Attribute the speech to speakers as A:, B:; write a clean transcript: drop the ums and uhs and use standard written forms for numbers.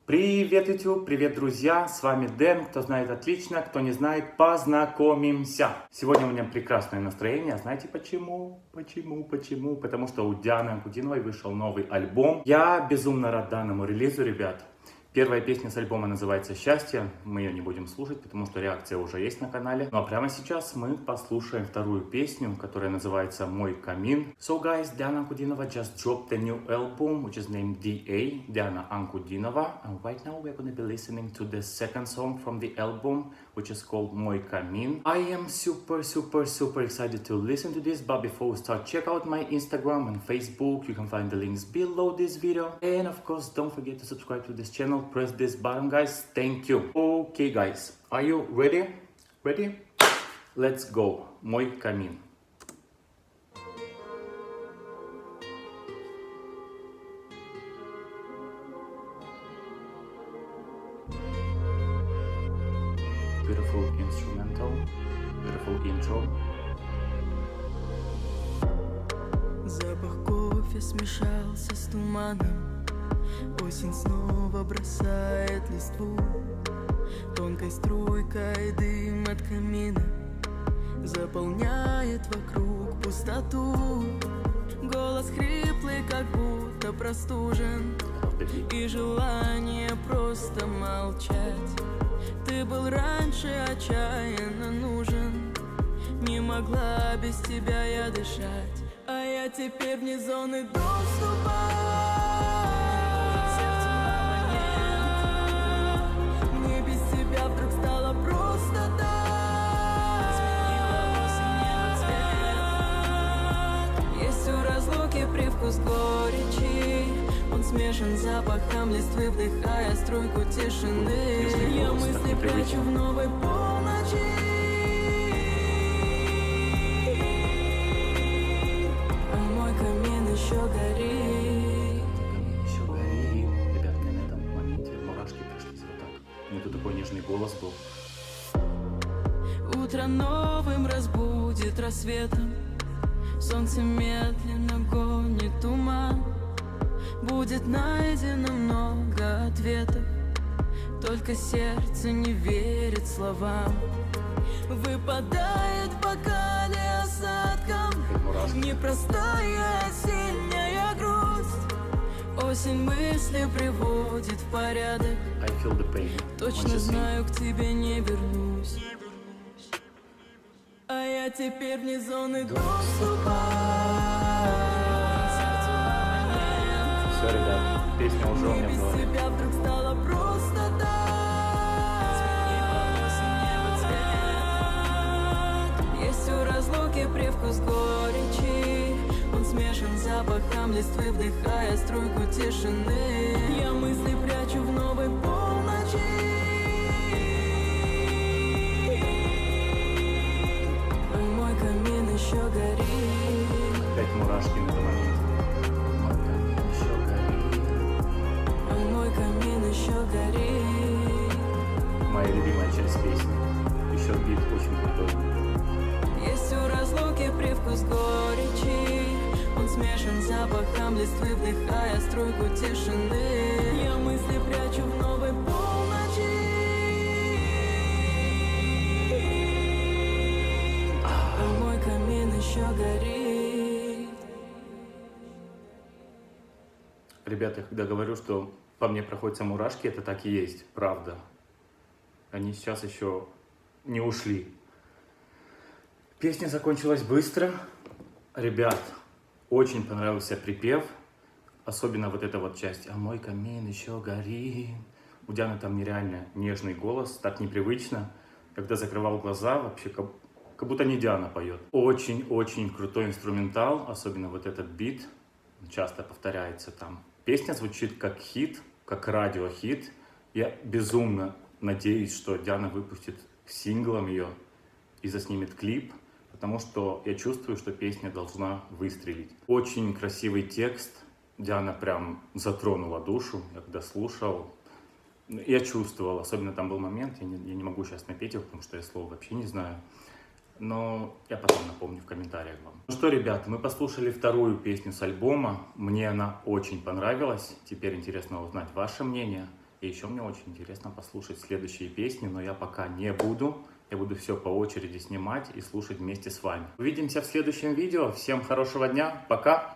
A: Привет, YouTube! Привет, друзья! С вами Дэн. Кто знает, отлично. Кто не знает, познакомимся. Сегодня у меня прекрасное настроение. Знаете почему? Почему? Потому что у Дианы Анкудиновой вышел новый альбом. Я безумно рад данному релизу, ребят. Первая песня с альбома называется «Счастье». Мы ее не будем слушать, потому что реакция уже есть на канале. Ну а прямо сейчас мы послушаем вторую песню, которая называется «Мой камин». So guys, Diana Ankudinova just dropped a new album, which is named DA, Diana Ankudinova. And right now we're going to be listening to the second song from the album, which is called «Мой камин». I am super excited to listen to this, but before we start, check out my Instagram and Facebook. You can find the links below this video. And of course, don't forget to subscribe to this channel. Press this button, guys. Thank you. Okay, guys, are you ready? Ready? Let's go. Мой камин. Beautiful instrumental, beautiful intro.
B: Запах кофе смешался с туманом. Осень снова бросает листву. Тонкой струйкой дым от камина заполняет вокруг пустоту. Голос хриплый, как будто простужен, и желание просто молчать. Ты был раньше отчаянно нужен, не могла без тебя я дышать. А я теперь вне зоны доступа. Мне без тебя вдруг стало просто так. Есть у разлуки привкус горечи. Он смешан с запахом листвы, вдыхая струйку тишины. Я мысли прячу в новой полночи. Еще горит.
A: Еще горит. Ребят, мне на этом моменте мурашки прошлись вот так. У меня тут такой нежный голос был.
B: Утро новым разбудит рассветом. Солнце медленно гонит туман. Будет найдено много ответов, только сердце не верит словам. Выпадает в бокале осадком непростая сильная грусть. Осень мысли приводит в порядок.
A: I feel the pain.
B: Точно знаю, к тебе не вернусь. А я теперь вне зоны доступа.
A: Все, ребят, песня уже у меня в голове.
B: Тебя вдруг стало просто так. Есть у разлуки привкус горечи. Он смешан с запахом листвы, вдыхая струйку тишины. Я мысли прячу в новой полночи. Мой камин еще горит.
A: Опять мурашки на этом моменте. Мой камин еще горит.
B: Мой камин еще горит.
A: Моя любимая часть песни. Еще бит очень крутой.
B: Есть у разлуки привкус горечи. Он смешан с запахом листвы, вдыхая струйку тишины. Я мысли прячу в новой полночи. Мой камин еще горит.
A: Ребята, когда говорю, что по мне проходятся мурашки, это так и есть, правда. Они сейчас еще не ушли. Песня закончилась быстро. Ребят, очень понравился припев. Особенно вот эта вот часть. А мой камин еще горит. У Дианы там нереально нежный голос, так непривычно. Когда закрывал глаза, вообще как будто не Диана поет. Очень крутой инструментал, особенно вот этот бит. Часто повторяется там. Песня звучит как хит, как радиохит. Я безумно надеюсь, что Диана выпустит синглом ее и заснимет клип, потому что я чувствую, что песня должна выстрелить. Очень красивый текст. Диана прям затронула душу. Я когда слушал, я чувствовал, особенно там был момент, я не могу сейчас напеть его, потому что я слов вообще не знаю. Но я потом напомню в комментариях вам. Ну что, ребята, мы послушали вторую песню с альбома. Мне она очень понравилась. Теперь интересно узнать ваше мнение. И еще мне очень интересно послушать следующие песни, но я пока не буду. Я буду все по очереди снимать и слушать вместе с вами. Увидимся в следующем видео. Всем хорошего дня. Пока!